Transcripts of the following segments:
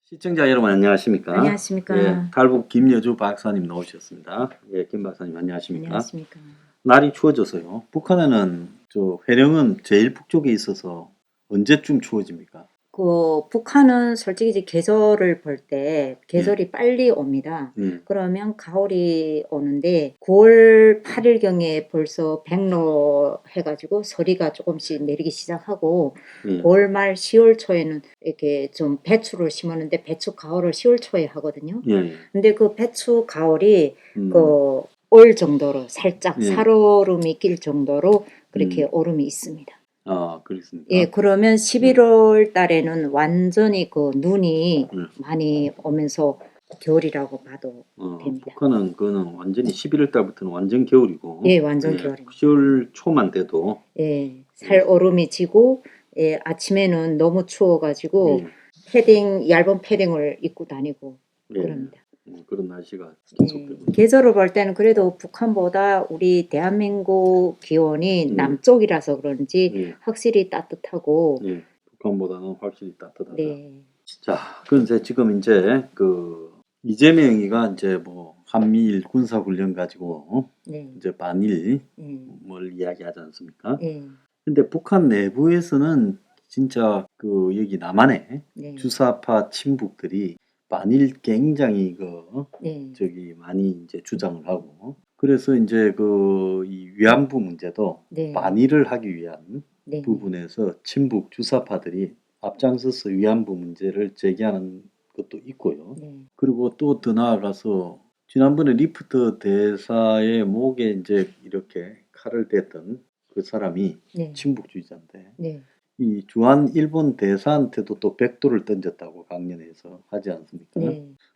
시청자 여러분 안녕하십니까? 안녕하십니까? 예, 탈북 김여주 박사님 나오셨습니다. 예, 김 박사님 안녕하십니까? 안녕하십니까? 날이 추워져서요. 북한에는 회령은 제일 북쪽에 있어서 언제쯤 추워집니까? 북한은 솔직히 이제 계절을 볼 때 계절이 예. 빨리 옵니다. 예. 그러면 가을이 오는데 9월 8일경에 벌써 백로 해가지고 서리가 조금씩 내리기 시작하고 예. 9월 말 10월 초에는 이렇게 좀 배추를 심었는데 배추 가을을 10월 초에 하거든요. 예. 근데 그 배추 가을이 음. 올 정도로 살짝 예. 살얼음이 낄 정도로 그렇게 얼음이 있습니다. 아, 그렇습니까? 예, 그러면 11월 달에는 완전히 그 눈이 많이 오면서 겨울이라고 봐도 됩니다. 북한은 그거는 완전히 11월 달부터는 완전 겨울이고, 예, 완전 겨울입니다. 10월 초만 돼도 예, 살얼음이 지고, 예, 아침에는 너무 추워가지고 얇은 패딩을 입고 다니고 그럽니다. 그런 날씨가 예, 계속되고. 계절을 볼 때는 그래도 북한보다 우리 대한민국 기온이 남쪽이라서 그런지 확실히 따뜻하고. 북한보다는 확실히 따뜻하다. 네. 자, 그런데 지금 이제 이재명이가 이제 뭐 한미일 군사훈련 가지고 이제 반일 뭘 이야기하지 않습니까? 근데 북한 내부에서는 진짜 여기 남한에 주사파 친북들이 반일 굉장히 많이 이제 주장을 하고, 그래서 이제 이 위안부 문제도 반일을 하기 위한 부분에서 친북 주사파들이 앞장서서 위안부 문제를 제기하는 것도 있고요. 그리고 또 더 나아가서 지난번에 리프트 대사의 목에 이제 이렇게 칼을 댔던 그 사람이 친북주의자인데 이 주한 일본 대사한테도 또 백도를 던졌다고 강연에서 하지 않습니까?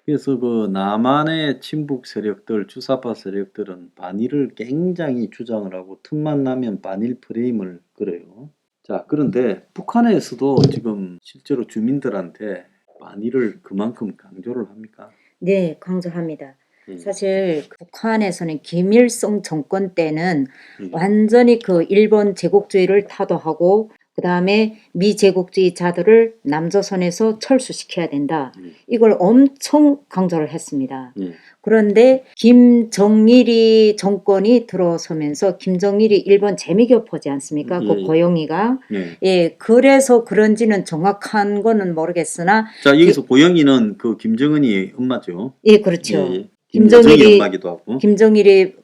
그래서 남한의 친북 세력들, 주사파 세력들은 반일을 굉장히 주장을 하고 틈만 나면 반일 프레임을 걸어요. 자, 그런데 북한에서도 지금 실제로 주민들한테 반일을 그만큼 강조를 합니까? 네, 강조합니다. 사실 북한에서는 김일성 정권 때는 완전히 일본 제국주의를 타도하고 그 다음에 미제국주의자들을 남조선에서 철수시켜야 된다. 이걸 엄청 강조를 했습니다. 그런데 김정일이 정권이 들어서면서 김정일이 일본 재미교포지 않습니까? 고영이가. 예, 그래서 그런지는 정확한 거는 모르겠으나. 자, 여기서 고영이는 김정은이 엄마죠. 예, 그렇죠. 김정일이 엄마기도 하고. 김정일이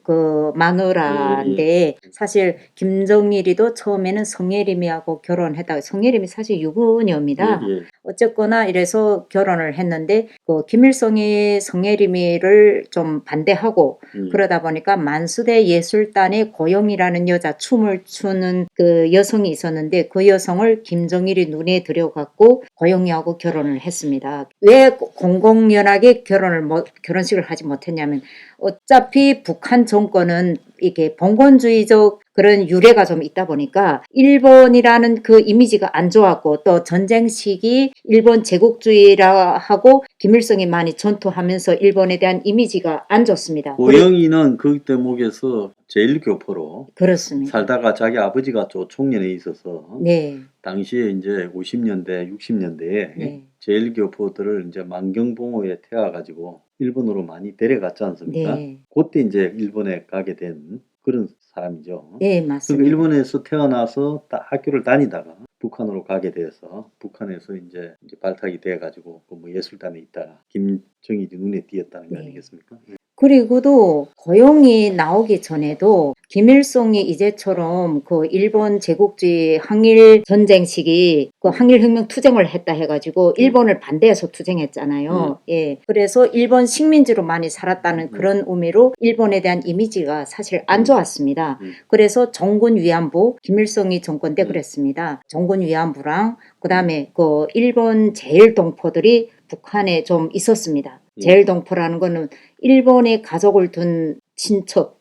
마누라인데 사실 김정일이도 처음에는 성예림이하고 결혼했다가 성예림이 사실 유부녀입니다. 어쨌거나 이래서 결혼을 했는데 김일성이 성예림이를 좀 반대하고 그러다 보니까 만수대 예술단의 고영이라는 여자 춤을 추는 그 여성이 있었는데 그 여성을 김정일이 눈에 들여갖고 고영이하고 결혼을 했습니다. 왜 공공연하게 결혼식을 하지 못했냐면 어차피 북한 정권은 이게 봉건주의적 그런 유래가 좀 있다 보니까 일본이라는 그 이미지가 안 좋았고 또 전쟁 시기 일본 제국주의라 하고 김일성이 많이 전투하면서 일본에 대한 이미지가 안 좋습니다. 고영이는 그 대목에서 제1교포로 그렇습니다. 살다가 자기 아버지가 총련에 있어서 당시에 이제 50년대, 60년대에 제1교포들을 이제 만경봉호에 태워가지고 일본으로 많이 데려갔지 않습니까? 그때 이제 일본에 가게 된 그런 사람이죠. 네, 맞습니다. 그러니까 일본에서 태어나서 딱 학교를 다니다가 북한으로 가게 돼서 북한에서 이제 발탁이 돼가지고 예술단에 있다가 김정일이 눈에 띄었다는 거 아니겠습니까? 그리고도 고영이 나오기 전에도 김일성이 이제처럼 일본 제국주의 항일 전쟁 시기 항일혁명 투쟁을 했다 해가지고 일본을 반대해서 투쟁했잖아요. 예. 그래서 일본 식민지로 많이 살았다는 그런 의미로 일본에 대한 이미지가 사실 안 좋았습니다. 그래서 정군 위안부, 김일성이 정권 때 그랬습니다. 정군 위안부랑 그 다음에 일본 제일동포들이 북한에 좀 있었습니다. 제일동포라는 거는 일본에 가족을 둔 친척,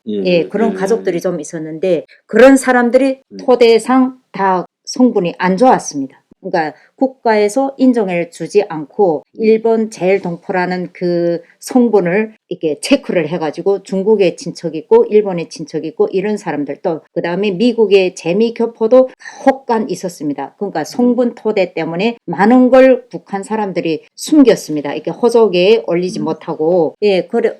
그런 가족들이 좀 있었는데 그런 사람들이 토대상 다 성분이 안 좋았습니다. 그러니까 국가에서 인정해 주지 않고 일본 제일동포라는 그 성분을 이렇게 체크를 해가지고 중국에 친척 있고 일본에 친척 있고 이런 사람들 또 그다음에 미국의 재미교포도 혹간 있었습니다. 그러니까 성분 토대 때문에 많은 걸 북한 사람들이 숨겼습니다. 이렇게 호적에 올리지 못하고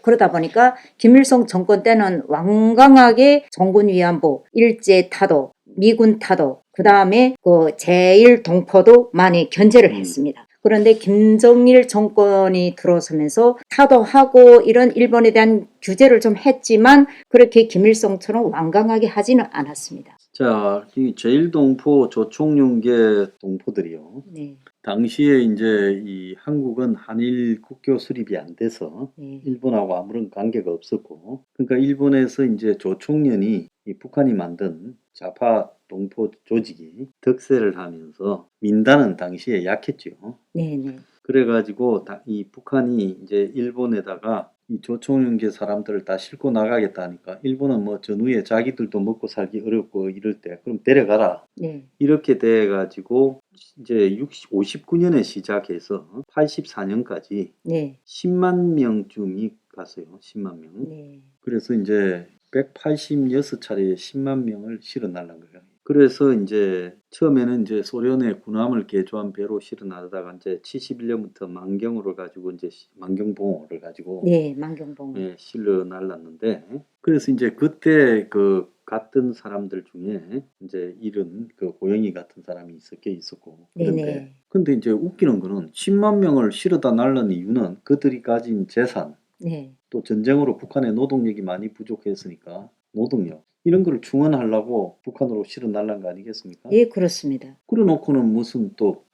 그러다 보니까 김일성 정권 때는 완강하게 정군 위안부, 일제 타도, 미군 타도 그 다음에 그 제일동포도 많이 견제를 했습니다. 그런데 김정일 정권이 들어서면서 타도하고 이런 일본에 대한 규제를 좀 했지만 그렇게 김일성처럼 완강하게 하지는 않았습니다. 자, 이 제일동포 조총련계 동포들이요. 네. 당시에 이제 이 한국은 한일 국교 수립이 안 돼서 네. 일본하고 아무런 관계가 없었고, 그러니까 일본에서 이제 조총련이 이 북한이 만든 좌파 동포 조직이 득세를 하면서 민단은 당시에 약했죠. 네네. 그래가지고 이 북한이 이제 일본에다가 이 조총련계 사람들을 다 싣고 나가겠다 하니까 일본은 뭐 전후에 자기들도 먹고 살기 어렵고 이럴 때 그럼 데려가라. 네. 이렇게 돼가지고 이제 59년에 시작해서 84년까지 네. 10만 명쯤이 갔어요. 10만 명. 네. 그래서 이제 186차례에 10만 명을 실어 날란 거예요. 그래서 이제 처음에는 이제 소련의 군함을 개조한 배로 실어 나르다가 이제 71년부터 만경호를 가지고 이제 만경봉호를 가지고 네, 만경봉. 예, 실어 날랐는데 그래서 이제 그때 그 갔던 사람들 중에 이제 이런 그 고영이 같은 사람이 있었고 그런데 네네. 근데 이제 웃기는 거는 10만 명을 실어다 날른 이유는 그들이 가진 재산 네. 또 전쟁으로 북한의 노동력이 많이 부족했으니까 노동력 이런 걸 충원하려고 북한으로 실어 날란 거 아니겠습니까? 예, 그렇습니다. 그래놓고는 무슨 또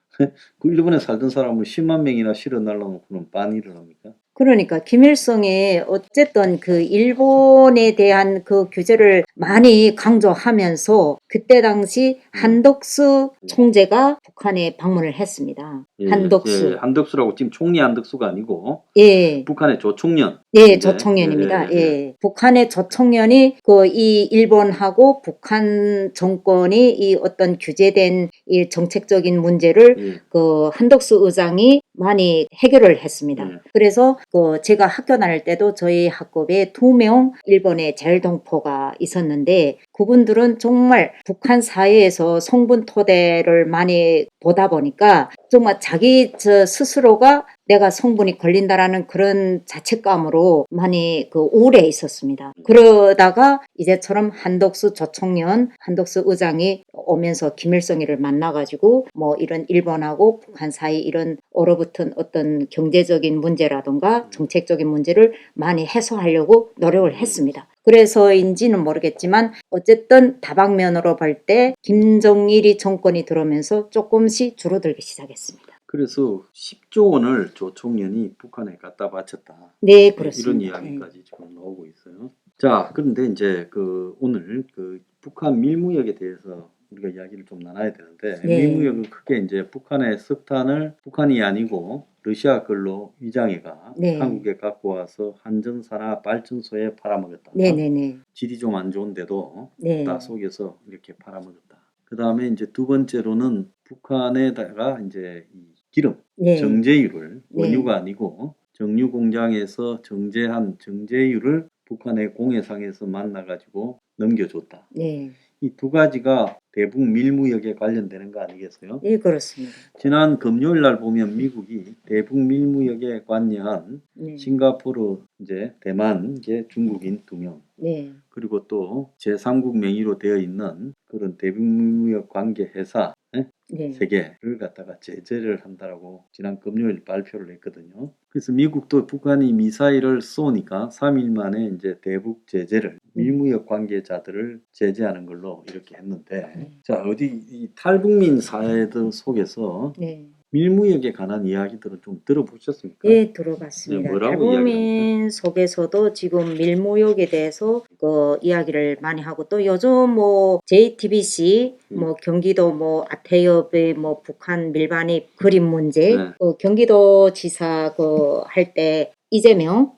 그 일본에 살던 사람을 10만 명이나 실어 날라놓고는 빤일을 합니까? 그러니까 김일성이 어쨌든 그 일본에 대한 그 규제를 많이 강조하면서 그때 당시 한덕수 총재가 북한에 방문을 했습니다. 예, 한덕수. 예, 한덕수라고 지금 총리 한덕수가 아니고 예. 북한의 조총련. 예, 조총련입니다. 예, 예, 예. 예. 북한의 조총련이 그 이 일본하고 북한 정권이 이 어떤 규제된 이 정책적인 문제를 예. 그 한덕수 의장이 많이 해결을 했습니다. 예. 그래서 그 제가 학교 다닐 때도 저희 학급에 2명 일본의 제일동포가 있었는데 그분들은 정말 북한 사회에서 성분 토대를 많이 보다 보니까 정말 자기 스스로가 내가 성분이 걸린다라는 그런 자책감으로 많이 그 우울해 있었습니다. 그러다가 이제처럼 한덕수 조총련, 한덕수 의장이 오면서 김일성이를 만나가지고 뭐 이런 일본하고 북한 사이 이런 얼어붙은 어떤 경제적인 문제라든가 정책적인 문제를 많이 해소하려고 노력을 했습니다. 그래서인지는 모르겠지만 어쨌든 다방면으로 볼 때 김정일이 정권이 들어오면서 조금씩 줄어들기 시작했습니다. 그래서 10조 원을 조총련이 북한에 갖다 바쳤다. 네, 그렇습니다. 이런 이야기까지 지금 나오고 있어요. 자, 그런데 이제 그 오늘 그 북한 밀무역에 대해서 우리가 이야기를 좀 나눠야 되는데 네. 밀무역은 크게 이제 북한의 석탄을 북한이 아니고 러시아 걸로 위장해가 네. 한국에 갖고 와서 한전사나 발전소에 팔아먹었다. 네네네. 질이 좀 안 좋은데도 네. 다 속여서 이렇게 팔아먹었다. 그 다음에 이제 두 번째로는 북한에다가 이제 이 기름, 네. 정제유를 네. 원유가 아니고 정유 공장에서 정제한 정제유를 북한의 공해상에서 만나가지고 넘겨줬다. 네. 이 두 가지가 대북 밀무역에 관련되는 거 아니겠어요? 네, 그렇습니다. 지난 금요일 날 보면 미국이 대북 밀무역에 관여한 네. 싱가포르, 이제 대만, 이제 중국인 2명, 네. 그리고 또 제3국 명의로 되어 있는 그런 대북 밀무역 관계 회사 네. 3개를 갖다가 제재를 한다라고 지난 금요일 발표를 했거든요. 그래서 미국도 북한이 미사일을 쏘니까 3일 만에 이제 대북 제재를 밀무역 관계자들을 제재하는 걸로 이렇게 했는데 자, 어디 이 탈북민 사회들 속에서 네. 밀무역에 관한 이야기들은 좀 들어보셨습니까? 예, 들어봤습니다. 네, 뭐라고 탈북민 속에서도 지금 밀무역에 대해서 그 이야기를 많이 하고 또 요즘 뭐 JTBC 뭐 경기도 뭐 아태엽의 뭐 북한 밀반입 그림 문제 네. 그 경기도지사 그 할 때 이재명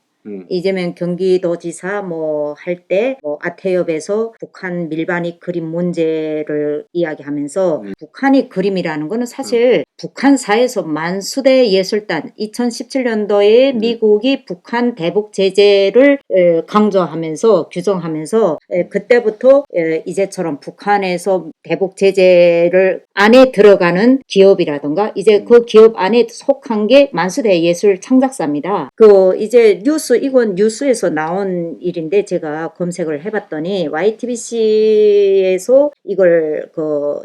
이재명 경기도지사 뭐 할 때 뭐 아태협에서 북한 밀반입 그림 문제를 이야기하면서 북한이 그림이라는 거는 사실 북한사에서 만수대 예술단 2017년도에 미국이 북한 대북 제재를 강조하면서 규정하면서 그때부터 이제처럼 북한에서 대북 제재를 안에 들어가는 기업이라던가 이제 그 기업 안에 속한 게 만수대 예술 창작사입니다. 이제 이건 뉴스에서 나온 일인데 제가 검색을 해봤더니 YTBC에서 이걸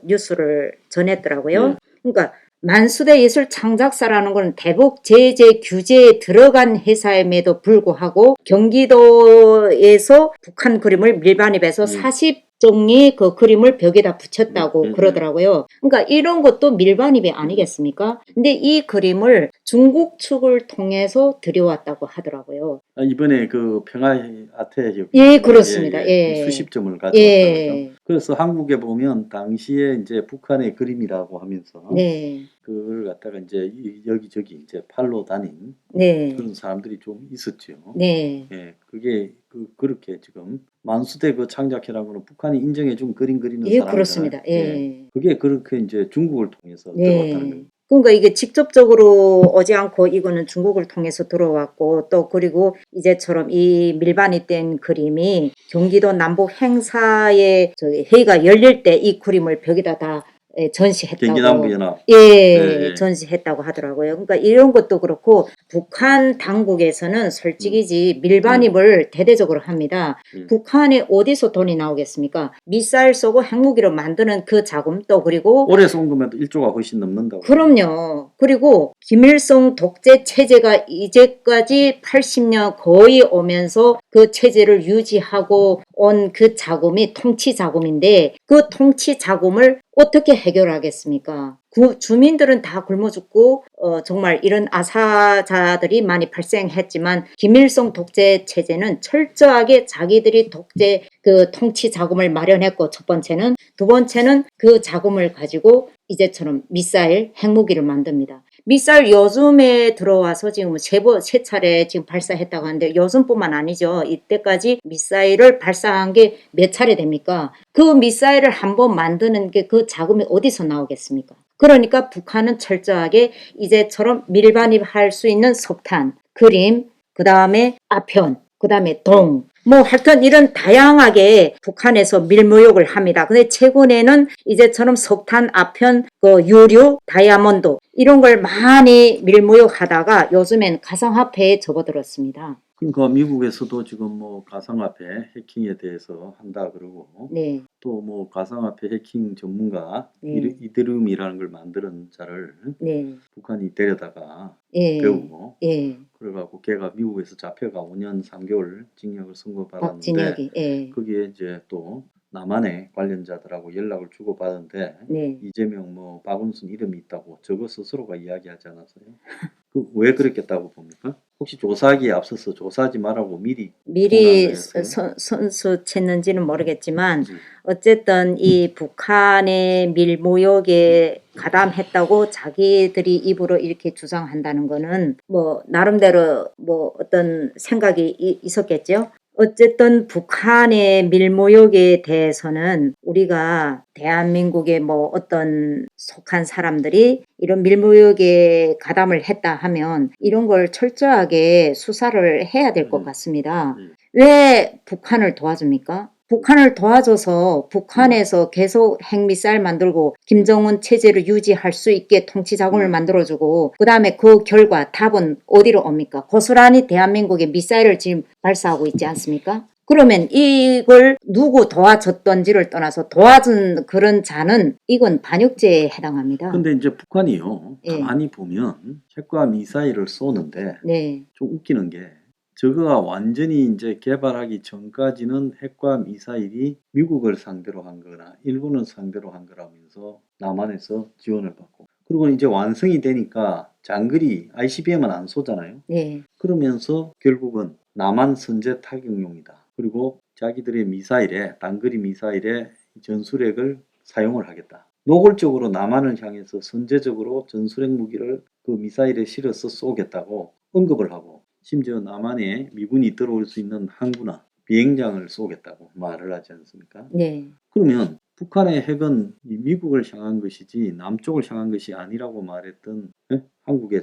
뉴스를 전했더라고요. 그러니까 만수대 예술 창작사라는 건 대북 제재 규제에 들어간 회사임에도 불구하고 경기도에서 북한 그림을 밀반입해서 40종이 그 그림을 벽에다 붙였다고 그러더라고요. 그러니까 이런 것도 밀반입이 아니겠습니까? 근데 이 그림을 중국 측을 통해서 들여왔다고 하더라고요. 이번에 그 평화의 아태협 예, 그렇습니다. 수십 점을 가져왔다고요. 그래서 한국에 보면 당시에 이제 북한의 그림이라고 하면서 그걸 갖다가 이제 여기저기 이제 팔로 다닌 그런 사람들이 좀 있었죠. 그게 그렇게 지금 만수대 그 창작회라는 거는 북한이 인정해준 그림 그리는 사람이잖아요. 그렇습니다. 그게 그렇게 이제 중국을 통해서 들어왔다는 거예요. 그러니까 이게 직접적으로 오지 않고 이거는 중국을 통해서 들어왔고 또 그리고 이제처럼 이 밀반입된 그림이 경기도 남북 행사에 회의가 열릴 때 이 그림을 벽에다 다 전시했다고. 경기남북연합. 전시했다고 하더라고요. 그러니까 이런 것도 그렇고 북한 당국에서는 솔직히지 밀반입을 대대적으로 합니다. 북한에 어디서 돈이 나오겠습니까? 미사일 쏘고 핵무기로 만드는 그 자금 또 그리고 올해 쏜 거면 1조가 훨씬 넘는다고. 그럼요. 그리고 김일성 독재 체제가 이제까지 80년 거의 오면서 그 체제를 유지하고 온 그 자금이 통치 자금인데 그 통치 자금을 어떻게 해결하겠습니까? 주민들은 다 굶어 죽고 정말 이런 아사자들이 많이 발생했지만 김일성 독재 체제는 철저하게 자기들이 독재 그 통치 자금을 마련했고 첫 번째는 두 번째는 그 자금을 가지고 이제처럼 미사일 핵무기를 만듭니다. 미사일 요즘에 들어와서 지금 세 차례 지금 발사했다고 하는데 요즘뿐만 아니죠. 이때까지 미사일을 발사한 게 몇 차례 됩니까? 그 미사일을 한번 만드는 게 그 자금이 어디서 나오겠습니까? 그러니까 북한은 철저하게 이제처럼 밀반입할 수 있는 석탄, 그림, 그 다음에 아편, 그 다음에 동, 뭐 하여튼 이런 다양하게 북한에서 밀무역을 합니다. 근데 최근에는 이제처럼 석탄, 아편, 유류, 다이아몬드 이런 걸 많이 밀무역하다가 요즘엔 가상화폐에 접어들었습니다. 그러니까 미국에서도 지금 뭐 가상화폐 해킹에 대해서 한다 그러고 또 뭐 가상화폐 해킹 전문가 이더리움이라는 걸 만드는 자를 북한이 데려다가 배우고 그래갖고 걔가 미국에서 잡혀가 5년 3개월 징역을 선고받았는데 거기에 이제 또 남한의 관련자들하고 연락을 주고받았는데 이재명 뭐 박원순 이름이 있다고 저거 스스로가 이야기하지 않았어요? 왜 그랬겠다고 봅니까? 혹시 조사하기에 앞서서 조사하지 말라고 미리 선수쳤는지는 모르겠지만 어쨌든 이 북한의 밀무역에 가담했다고 자기들이 입으로 이렇게 주장한다는 거는 뭐 나름대로 뭐 어떤 생각이 있었겠죠. 어쨌든 북한의 밀무역에 대해서는 우리가 대한민국의 뭐 어떤 속한 사람들이 이런 밀무역에 가담을 했다 하면 이런 걸 철저하게 수사를 해야 될 것 같습니다. 왜 북한을 도와줍니까? 북한을 도와줘서 북한에서 계속 핵미사일 만들고 김정은 체제를 유지할 수 있게 통치 자금을 만들어주고 그 다음에 그 결과 답은 어디로 옵니까? 고스란히 대한민국에 미사일을 지금 발사하고 있지 않습니까? 그러면 이걸 누구 도와줬던지를 떠나서 도와준 그런 자는 이건 반역죄에 해당합니다. 근데 이제 북한이요. 가만히 보면 핵과 미사일을 쏘는데 좀 웃기는 게 저거가 완전히 이제 개발하기 전까지는 핵과 미사일이 미국을 상대로 한 거나 일본을 상대로 한 거라면서 남한에서 지원을 받고 그리고 이제 완성이 되니까 장거리 ICBM은 안 쏘잖아요. 그러면서 결국은 남한 선제 타격용이다. 그리고 자기들의 미사일에 단거리 미사일에 전술핵을 사용을 하겠다. 노골적으로 남한을 향해서 선제적으로 전술핵 무기를 그 미사일에 실어서 쏘겠다고 언급을 하고 심지어 남한에 미군이 들어올 수 있는 항구나 비행장을 쏘겠다고 말을 하지 않습니까? 네. 그러면 북한의 핵은 미국을 향한 것이지 남쪽을 향한 것이 아니라고 말했던 한국의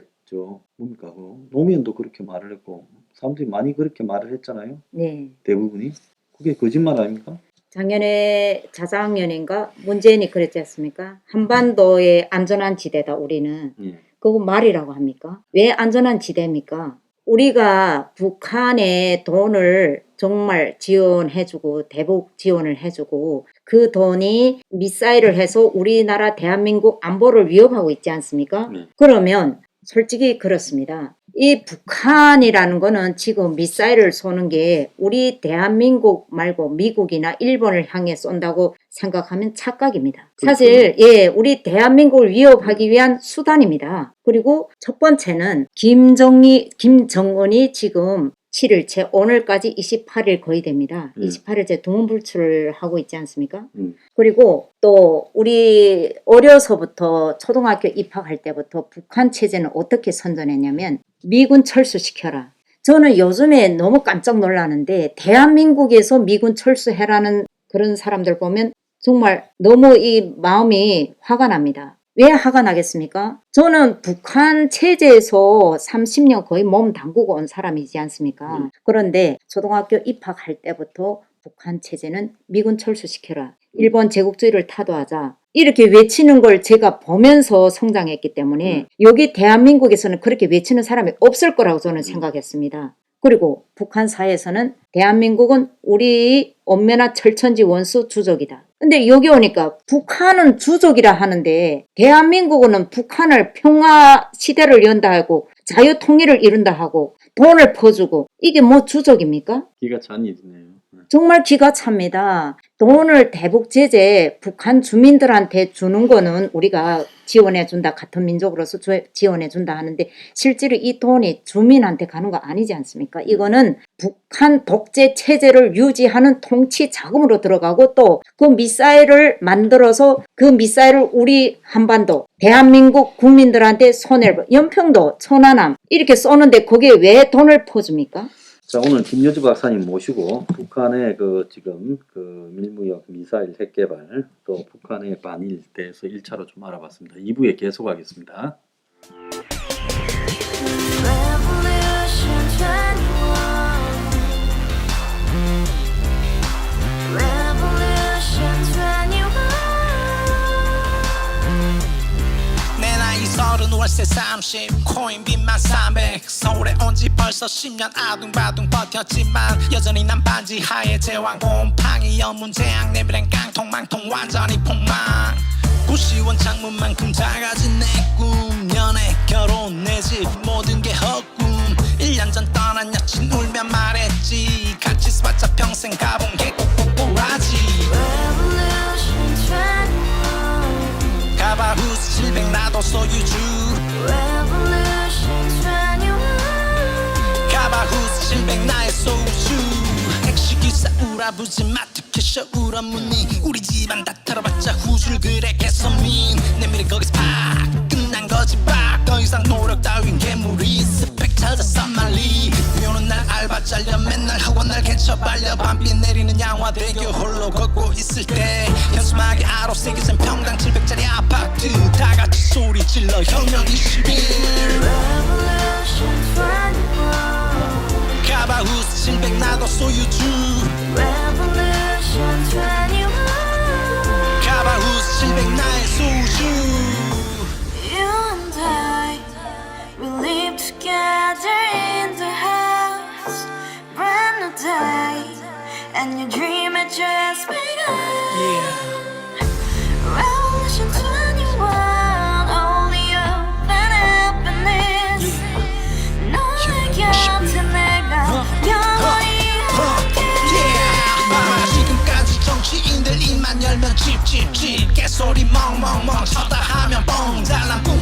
뭡니까? 노무현도 그렇게 말을 했고 사람들이 많이 그렇게 말을 했잖아요. 네. 대부분이. 그게 거짓말 아닙니까? 작년에 자작년인가 문재인이 그랬지 않습니까? 한반도의 안전한 지대다 우리는. 그거 말이라고 합니까? 왜 안전한 지대입니까? 우리가 북한에 돈을 정말 지원해주고 대북 지원을 해주고 그 돈이 미사일을 해서 우리나라 대한민국 안보를 위협하고 있지 않습니까? 그러면 솔직히 그렇습니다. 이 북한이라는 거는 지금 미사일을 쏘는 게 우리 대한민국 말고 미국이나 일본을 향해 쏜다고 생각하면 착각입니다. 사실 우리 대한민국을 위협하기 위한 수단입니다. 그리고 첫 번째는 김정은이 지금 7일째 오늘까지 28일 거의 됩니다. 28일째 두문불출을 하고 있지 않습니까? 그리고 또 우리 어려서부터 초등학교 입학할 때부터 북한 체제는 어떻게 선전했냐면 미군 철수시켜라. 저는 요즘에 너무 깜짝 놀라는데 대한민국에서 미군 철수해라는 그런 사람들 보면 정말 너무 이 마음이 화가 납니다. 왜 화가 나겠습니까? 저는 북한 체제에서 30년 거의 몸 담그고 온 사람이지 않습니까? 그런데 초등학교 입학할 때부터 북한 체제는 미군 철수시켜라. 일본 제국주의를 타도하자. 이렇게 외치는 걸 제가 보면서 성장했기 때문에 여기 대한민국에서는 그렇게 외치는 사람이 없을 거라고 저는 생각했습니다. 그리고 북한 사회에서는 대한민국은 우리 엄연한 철천지 원수 주적이다. 근데 여기 오니까 북한은 주적이라 하는데 대한민국은 북한을 평화 시대를 연다 하고 자유통일을 이룬다 하고 돈을 퍼주고 이게 뭐 주적입니까? 기가 찬 일이네요. 정말 기가 찹니다. 돈을 대북 제재 북한 주민들한테 주는 거는 우리가 지원해준다. 같은 민족으로서 지원해준다 하는데 실제로 이 돈이 주민한테 가는 거 아니지 않습니까? 이거는 북한 독재 체제를 유지하는 통치 자금으로 들어가고 또 그 미사일을 만들어서 그 미사일을 우리 한반도 대한민국 국민들한테 손해를 연평도 천안함 이렇게 쏘는데 거기에 왜 돈을 퍼줍니까? 자, 오늘 김여주 박사님 모시고 북한의 지금 밀무역 미사일 핵 개발 또 북한의 반일 대해서 1차로 좀 알아봤습니다. 2부에 계속하겠습니다. 월세 30 코인빚만 300 서울에 온 지 벌써 10년 아둥바둥 버텼지만 여전히 난 반지 하에 제왕 곰팡이 연문제약 내비랑 깡통망통 완전히 폭망 고시원 창문만큼 작아진 내 꿈 연애 결혼 내 집 모든 게 헛꿈 1년 전 떠난 여친 울면 말했지 같이 살자 평생 가본 게 꼬꼬꼬라지 가바후스 700 나도 소유주 가바후스 700 나의 소주 택시기사 우라부지 마트캐셔 울어문니 우리 집안 다 털어봤자 후줄 그래 개선민 내미래 거기서 팍 끝난 거지 팍 더 이상 노력 따윈 괴물이 스펙 찾아서 말리 비오는 날 알바 잘려 맨날 학원 날 개쳐 발려 밤비 내리는 양화대교 홀로 걷고 있을 때 현수막에 아로 새겨진 평당 700짜리 아파트 다같이 소리 질러 혁명 21 가바후스 700 나도 소유주 가바후스 700 나의 소주 Together in the house, brand new day, and your dream had just begun. Revolution 21, only open happiness. 너의 곁에 내가 영원히 함께. 지금까지 정치인들 입만 열면 찝찝찝 개소리 멍멍멍 쳤다 하면 뻥 잘난 뿐